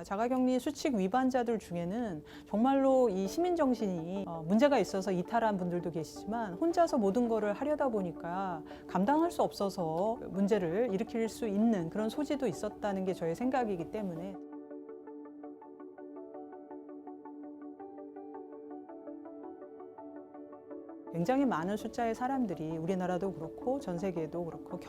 자가격리 수칙 위반자들 중에는 정말로 이 시민정신이 문제가 있어서 이탈한 분들도 계시지만 혼자서 모든 거를 하려다 보니까 감당할 수 없어서 문제를 일으킬 수 있는 그런 소지도 있었다는 게 저의 생각이기 때문에 굉장히 많은 숫자의 사람들이 우리나라도 그렇고 전 세계도 그렇고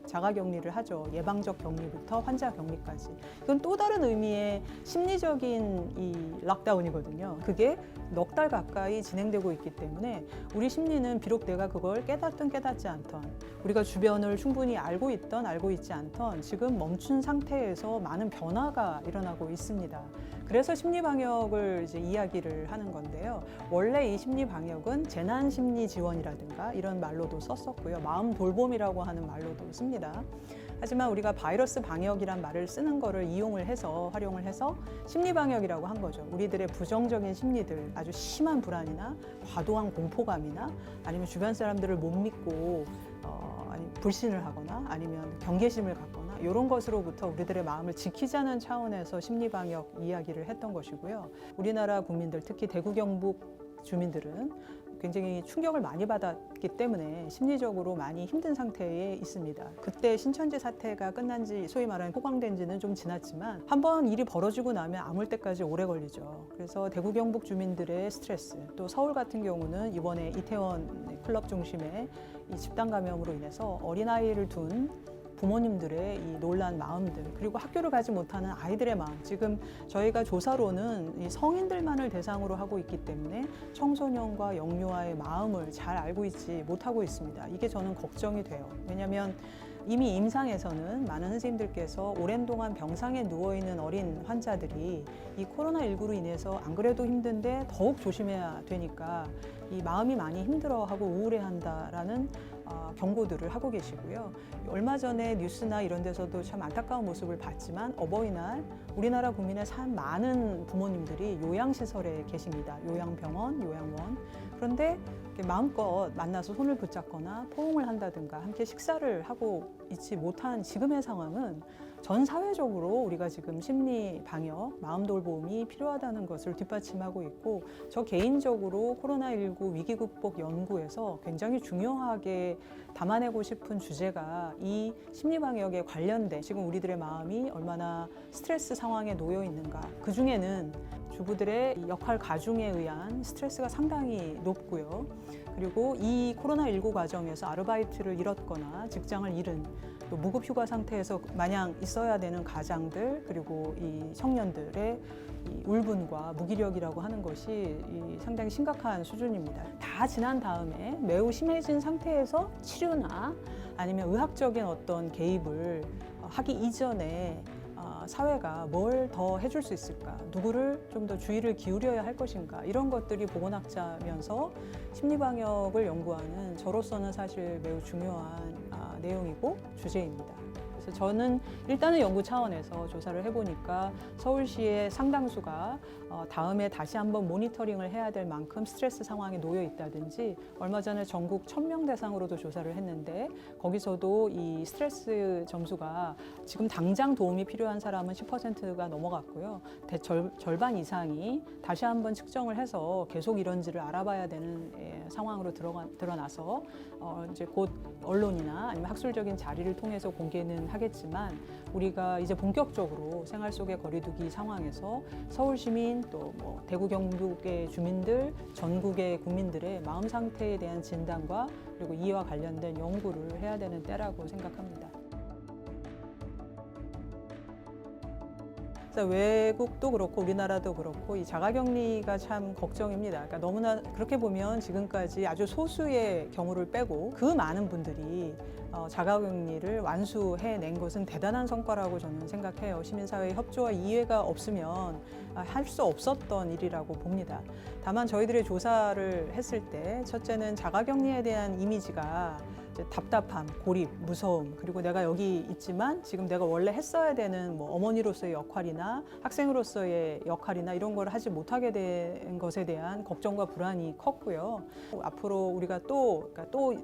자가격리를 하죠. 예방적 격리부터 환자 격리까지. 이건 또 다른 의미의 심리적인 이 락다운이거든요. 그게 넉 달 가까이 진행되고 있기 때문에 우리 심리는 비록 내가 그걸 깨닫든 깨닫지 않던, 우리가 주변을 충분히 알고 있던 알고 있지 않던 지금 멈춘 상태에서 많은 변화가 일어나고 있습니다. 그래서 심리방역을 이제 이야기를 하는 건데요. 원래 이 심리방역은 재난심리 지원이라든가 이런 말로도 썼었고요. 마음 돌봄이라고 하는 말로도 씁니다. 하지만 우리가 바이러스 방역이란 말을 쓰는 거를 활용을 해서 심리방역이라고 한 거죠. 우리들의 부정적인 심리들, 아주 심한 불안이나 과도한 공포감이나 아니면 주변 사람들을 못 믿고 불신을 하거나 아니면 경계심을 갖거나 이런 것으로부터 우리들의 마음을 지키자는 차원에서 심리방역 이야기를 했던 것이고요. 우리나라 국민들, 특히 대구 경북 주민들은 굉장히 충격을 많이 받았기 때문에 심리적으로 많이 힘든 상태에 있습니다. 그때 신천지 사태가 끝난 지, 소위 말하는 호강된 지는 좀 지났지만 한번 일이 벌어지고 나면 아물 때까지 오래 걸리죠. 그래서 대구 경북 주민들의 스트레스, 또 서울 같은 경우는 이번에 이태원 클럽 중심의 이 집단 감염으로 인해서 어린아이를 둔 부모님들의 이 놀란 마음들, 그리고 학교를 가지 못하는 아이들의 마음, 지금 저희가 조사로는 이 성인들만을 대상으로 하고 있기 때문에 청소년과 영유아의 마음을 잘 알고 있지 못하고 있습니다. 이게 저는 걱정이 돼요. 왜냐하면 이미 임상에서는 많은 선생님들께서 오랜 동안 병상에 누워있는 어린 환자들이 이 코로나19로 인해서 안 그래도 힘든데 더욱 조심해야 되니까 이 마음이 많이 힘들어하고 우울해한다라는 경고들을 하고 계시고요. 얼마 전에 뉴스나 이런 데서도 참 안타까운 모습을 봤지만 어버이날 우리나라 국민의 참 많은 부모님들이 요양시설에 계십니다. 요양병원, 요양원. 그런데 마음껏 만나서 손을 붙잡거나 포옹을 한다든가 함께 식사를 하고 있지 못한 지금의 상황은 전 사회적으로 우리가 지금 심리 방역, 마음 돌봄이 필요하다는 것을 뒷받침하고 있고, 저 개인적으로 코로나19 위기 극복 연구에서 굉장히 중요하게 담아내고 싶은 주제가 이 심리 방역에 관련된 지금 우리들의 마음이 얼마나 스트레스 상황에 놓여 있는가. 그 중에는 주부들의 역할 가중에 의한 스트레스가 상당히 높고요. 그리고 이 코로나19 과정에서 아르바이트를 잃었거나 직장을 잃은, 또 무급휴가 상태에서 마냥 있어야 되는 가장들, 그리고 이 청년들의 이 울분과 무기력이라고 하는 것이 상당히 심각한 수준입니다. 다 지난 다음에 매우 심해진 상태에서 치료나 아니면 의학적인 어떤 개입을 하기 이전에 사회가 뭘 더 해줄 수 있을까? 누구를 좀 더 주의를 기울여야 할 것인가? 이런 것들이 보건학자면서 심리방역을 연구하는 저로서는 사실 매우 중요한 내용이고 주제입니다. 그래서 저는 일단은 연구 차원에서 조사를 해보니까 서울시의 상당수가 다음에 다시 한번 모니터링을 해야 될 만큼 스트레스 상황에 놓여 있다든지, 얼마 전에 전국 1000명 대상으로도 조사를 했는데 거기서도 이 스트레스 점수가 지금 당장 도움이 필요한 사람은 10%가 넘어갔고요. 절반 이상이 다시 한번 측정을 해서 계속 이런지를 알아봐야 되는 상황으로 드러나서 이제 곧 언론이나 아니면 학술적인 자리를 통해서 공개는 하겠지만, 우리가 이제 본격적으로 생활 속의 거리두기 상황에서 서울 시민, 또 뭐 대구 경북의 주민들, 전국의 국민들의 마음 상태에 대한 진단과 그리고 이와 관련된 연구를 해야 되는 때라고 생각합니다. 외국도 그렇고 우리나라도 그렇고 이 자가격리가 참 걱정입니다. 그러니까 너무나 그렇게 보면 지금까지 아주 소수의 경우를 빼고 그 많은 분들이 자가격리를 완수해낸 것은 대단한 성과라고 저는 생각해요. 시민사회의 협조와 이해가 없으면 할 수 없었던 일이라고 봅니다. 다만 저희들의 조사를 했을 때 첫째는 자가격리에 대한 이미지가 이제 답답함, 고립, 무서움, 그리고 내가 여기 있지만 지금 내가 원래 했어야 되는 뭐 어머니로서의 역할이나 학생으로서의 역할이나 이런 걸 하지 못하게 된 것에 대한 걱정과 불안이 컸고요. 앞으로 우리가 또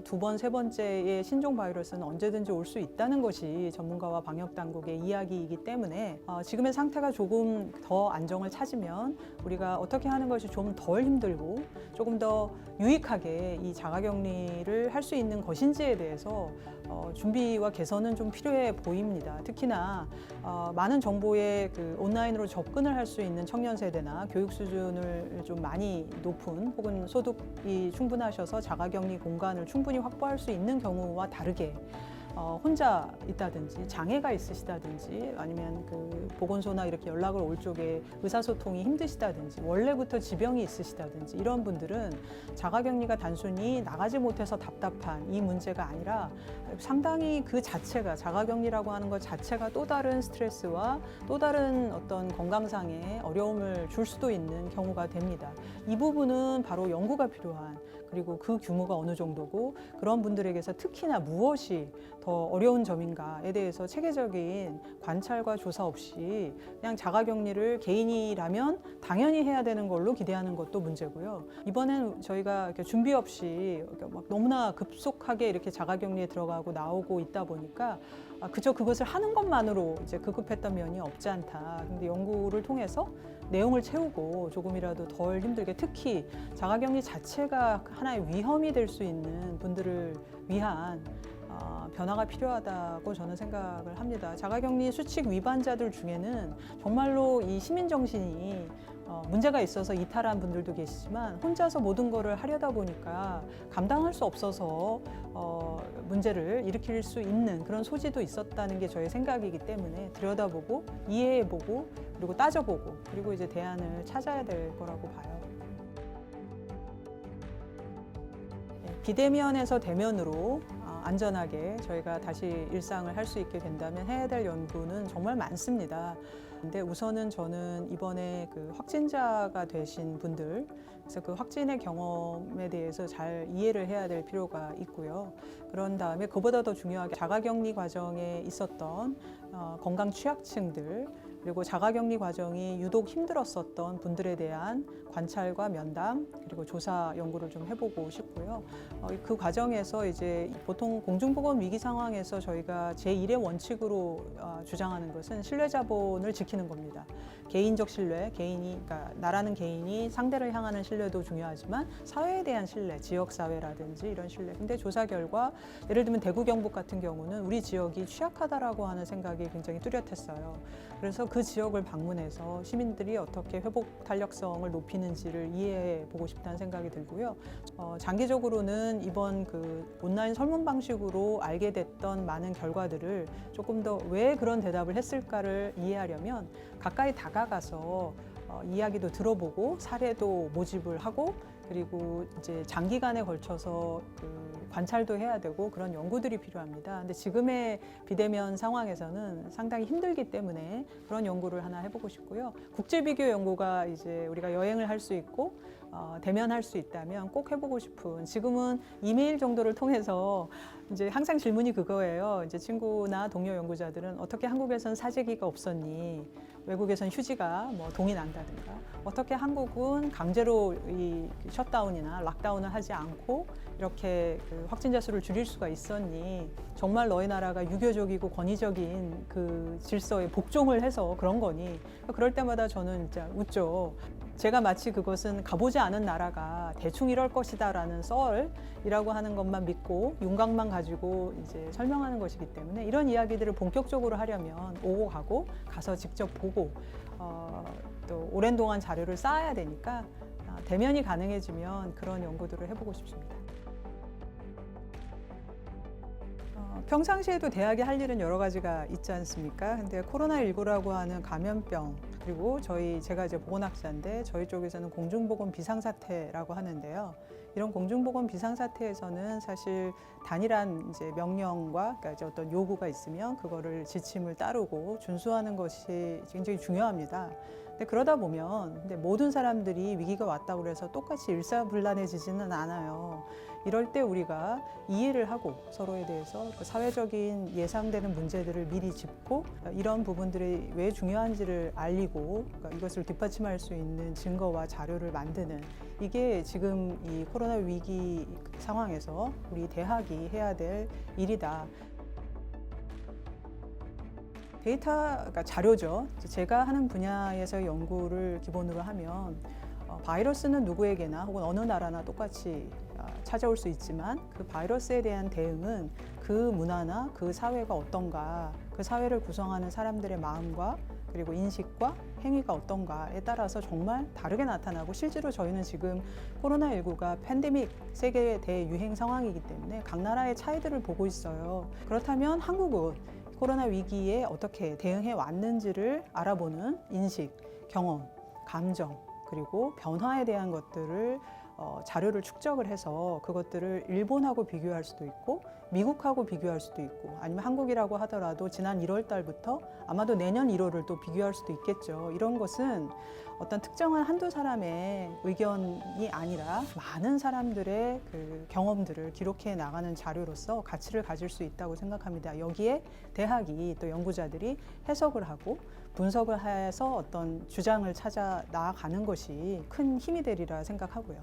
두 번, 세 번째의 신종 바이러스는 언제든지 올 수 있다는 것이 전문가와 방역 당국의 이야기이기 때문에 지금의 상태가 조금 더 안정을 찾으면 우리가 어떻게 하는 것이 좀 덜 힘들고 조금 더 유익하게 이 자가격리를 할 수 있는 것인지에 대해서 준비와 개선은 좀 필요해 보입니다. 특히나 많은 정보에 그 온라인으로 접근을 할 수 있는 청년 세대나 교육 수준을 좀 많이 높은 혹은 소득이 충분하셔서 자가격리 공간을 충분히 확보할 수 있는 경우와 다르게 혼자 있다든지 장애가 있으시다든지 아니면 그 보건소나 이렇게 연락을 올 쪽에 의사소통이 힘드시다든지 원래부터 지병이 있으시다든지 이런 분들은 자가격리가 단순히 나가지 못해서 답답한 이 문제가 아니라 상당히 그 자체가 자가격리라고 하는 것 자체가 또 다른 스트레스와 또 다른 어떤 건강상의 어려움을 줄 수도 있는 경우가 됩니다. 이 부분은 바로 연구가 필요한 그리고 그 규모가 어느 정도고 그런 분들에게서 특히나 무엇이 더 어려운 점인가에 대해서 체계적인 관찰과 조사 없이 그냥 자가격리를 개인이라면 당연히 해야 되는 걸로 기대하는 것도 문제고요. 이번엔 저희가 이렇게 준비 없이 막 너무나 급속하게 이렇게 자가격리에 들어가고 나오고 있다 보니까 그저 그것을 하는 것만으로 이제 급급했던 면이 없지 않다. 근데 연구를 통해서 내용을 채우고 조금이라도 덜 힘들게 특히 자가격리 자체가 하나의 위험이 될 수 있는 분들을 위한 변화가 필요하다고 저는 생각을 합니다. 자가격리 수칙 위반자들 중에는 정말로 이 시민정신이 문제가 있어서 이탈한 분들도 계시지만 혼자서 모든 거를 하려다 보니까 감당할 수 없어서 문제를 일으킬 수 있는 그런 소지도 있었다는 게 저의 생각이기 때문에 들여다보고 이해해보고 그리고 따져보고 그리고 이제 대안을 찾아야 될 거라고 봐요. 비대면에서 대면으로 안전하게 저희가 다시 일상을 할 수 있게 된다면 해야 될 연구는 정말 많습니다. 근데 우선은 저는 이번에 그 확진자가 되신 분들, 그래서 그 확진의 경험에 대해서 잘 이해를 해야 될 필요가 있고요. 그런 다음에 그보다 더 중요하게 자가격리 과정에 있었던 건강 취약층들, 그리고 자가격리 과정이 유독 힘들었었던 분들에 대한 관찰과 면담 그리고 조사 연구를 좀 해보고 싶고요. 그 과정에서 이제 보통 공중보건 위기 상황에서 저희가 제1의 원칙으로 주장하는 것은 신뢰자본을 지키는 겁니다. 개인적 신뢰, 그러니까 나라는 개인이 상대를 향하는 신뢰도 중요하지만 사회에 대한 신뢰, 지역사회라든지 이런 신뢰. 근데 조사 결과 예를 들면 대구 경북 같은 경우는 우리 지역이 취약하다라고 하는 생각이 굉장히 뚜렷했어요. 그래서 그 지역을 방문해서 시민들이 어떻게 회복 탄력성을 높이는지를 이해해 보고 싶다는 생각이 들고요. 장기적으로는 이번 그 온라인 설문 방식으로 알게 됐던 많은 결과들을 조금 더 왜 그런 대답을 했을까를 이해하려면 가까이 다가가서 이야기도 들어보고 사례도 모집을 하고 그리고 이제 장기간에 걸쳐서 그 관찰도 해야 되고 그런 연구들이 필요합니다. 근데 지금의 비대면 상황에서는 상당히 힘들기 때문에 그런 연구를 하나 해보고 싶고요. 국제 비교 연구가 이제 우리가 여행을 할 수 있고 대면할 수 있다면 꼭 해보고 싶은 지금은 이메일 정도를 통해서 이제 항상 질문이 그거예요. 이제 친구나 동료 연구자들은 어떻게 한국에선 사재기가 없었니? 외국에선 휴지가 뭐 동이 난다든가 어떻게 한국은 강제로 이 셧다운이나 락다운을 하지 않고 이렇게 그 확진자 수를 줄일 수가 있었니? 정말 너희 나라가 유교적이고 권위적인 그 질서에 복종을 해서 그런 거니? 그럴 때마다 저는 진짜 웃죠. 제가 마치 그것은 가보지 않은 나라가 대충 이럴 것이다라는 썰이라고 하는 것만 믿고 윤곽만 가지고 이제 설명하는 것이기 때문에 이런 이야기들을 본격적으로 하려면 오고 가고 가서 직접 보고 또 오랜 동안 자료를 쌓아야 되니까 대면이 가능해지면 그런 연구들을 해보고 싶습니다. 평상시에도 대학이 할 일은 여러 가지가 있지 않습니까? 근데 코로나19라고 하는 감염병 그리고 제가 이제 보건학자인데 저희 쪽에서는 공중보건 비상사태라고 하는데요. 이런 공중보건 비상사태에서는 사실 단일한 이제 명령과 그러니까 이제 어떤 요구가 있으면 그거를 지침을 따르고 준수하는 것이 굉장히 중요합니다. 근데 그러다 보면 근데 모든 사람들이 위기가 왔다고 해서 똑같이 일사불란해지지는 않아요. 이럴 때 우리가 이해를 하고 서로에 대해서 그 사회적인 예상되는 문제들을 미리 짚고 이런 부분들이 왜 중요한지를 알리고 그러니까 이것을 뒷받침할 수 있는 증거와 자료를 만드는 이게 지금 이 코로나 위기 상황에서 우리 대학이 해야 될 일이다. 데이터가 자료죠. 제가 하는 분야에서 연구를 기본으로 하면 바이러스는 누구에게나 혹은 어느 나라나 똑같이 찾아올 수 있지만 그 바이러스에 대한 대응은 그 문화나 그 사회가 어떤가, 그 사회를 구성하는 사람들의 마음과 그리고 인식과 행위가 어떤가에 따라서 정말 다르게 나타나고 실제로 저희는 지금 코로나19가 팬데믹 세계 대유행 상황이기 때문에 각 나라의 차이들을 보고 있어요. 그렇다면 한국은 코로나 위기에 어떻게 대응해 왔는지를 알아보는 인식, 경험, 감정, 그리고 변화에 대한 것들을 자료를 축적을 해서 그것들을 일본하고 비교할 수도 있고 미국하고 비교할 수도 있고 아니면 한국이라고 하더라도 지난 1월 달부터 아마도 내년 1월을 또 비교할 수도 있겠죠. 이런 것은 어떤 특정한 한두 사람의 의견이 아니라 많은 사람들의 그 경험들을 기록해 나가는 자료로서 가치를 가질 수 있다고 생각합니다. 여기에 대학이 또 연구자들이 해석을 하고 분석을 해서 어떤 주장을 찾아 나아가는 것이 큰 힘이 되리라 생각하고요.